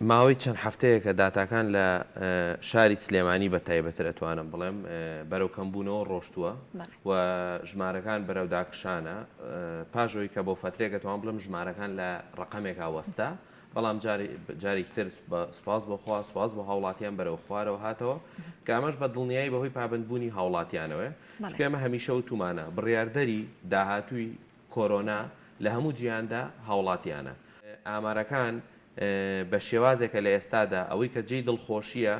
ماوەی چەند هەفتەیە کە داتاکان لە شاری سلێمانی بە تایبەتر ئەتوانم بڵێم بەرەو کەمبوونەوە ڕۆشتووە و ژمارەکان بەرەو داکشانە پاشەوەی کە بۆ فترێک ئەتوان بڵم ژمارەکان لە ڕقەمێکا وەستا بەڵام جارێکتر سپاس بەخوا سپاس بە هاوڵاتیان بەرەو خوارەوە هاتەوە کە ئەمەش بە دڵنیایی بەهۆی پابندبوونی هاوڵاتیانەوە چکە ئێمە هەمیشە وتومانە بڕیاردەری داهاتووی کۆرۆنا لە هەموو جیهاندا هاوڵاتیانە ئامارەکان بە شێوازێکە لە ئێستادا ئەوەی کە جێی دڵخۆشیە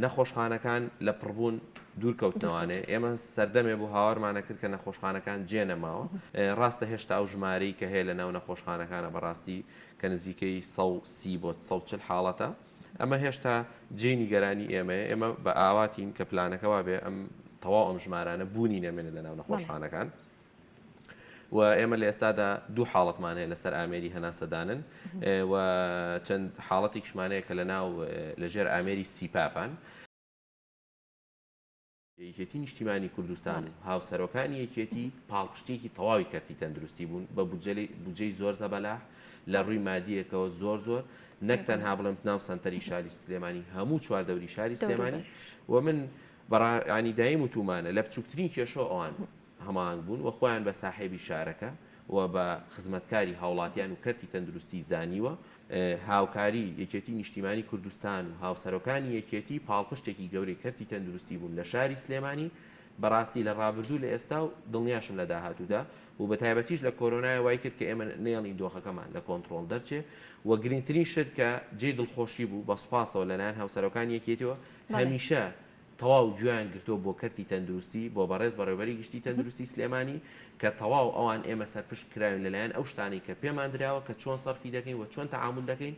نەخۆشخانەکان لە پڕبوون دوورکەوتنەوانێ ئێمە سەردەمێ بوو هاوارمانە کرد کە نەخۆشخانەکان جێنەماوە ڕاستە هێشتا ئەو ژمارەی کە هەیە لە ناو نەخۆشخانەکانە بەڕاستی کە نزیکەی 130 بۆ 140 حاڵەتە ئەمە هێشتا جێی نیگەرانی ئێمە بە ئاواتین کە پلانەکەوا بێ ئەم تەواو ئەم ژمارانە بوونی نەمێنێت لە ناو نەخۆشخانەکان و ئێمە لە ئێستادا دوو حاڵەتمانەیە لەسەر ئامێری هەناسەدانن و چەند حاڵەتی کشمانەیە کە لە ناو لەژێر ئامێری سیپاپان یەکێتی نیشتیمانی کوردستان و هاوسەرۆکانی یەکێتی پاڵپشتێکی تەواوی کەرتی تەندروستی بوون بە بودجەی زۆر زەبەلاح لە ڕووی مادیەکەوە زۆر نەک تەنها بڵێم ناو سەنتەری شاری سلێمانی هەموو چواردەوری شاری سلێمانی و من بەڕانی دایم وتومانە لە بچووکترین کێشە ئەوان هەماهنگ بوون و خۆیان بە ساحێبی شارەکە و بە خزمەتکاری هاوڵاتیان و کەرتی تەندروستی زانیوە هاوکاری یەکێتی نیشتیمانی کوردستان و هاوسەرۆکانی یەکێتی پاڵپشتێکی گەورەی کەرتی تەندروستی بوون لە شاری سلێمانی بەڕاستی لە ڕابردوو لە ئێستا و دڵنیاشم لە داهاتوودا و بە تایبەتیش لە کۆرۆنای وای کرد کە ئێمە نێڵین دۆخەکەمان لە کۆنتترۆل دەرچێ و گرنگترین شت کە جێ دڵخۆشی بوو بە سوپاسەوە لەلایەن هاوسەرۆکان یەکێتەوە هەمیشە تەواو گویان گرتووە بۆ کەرتی تەندروستی بۆ بەڕێز بەڕێوەبەری گشتی تەندروستی سلێمانی کە تەواو ئەوان ئێمە سەرپشت کراوین لەلایەن ئەو شتانی کە پێمان دراوە کە چۆن سەرفی دەکەین و چۆن تەعامل دەکەین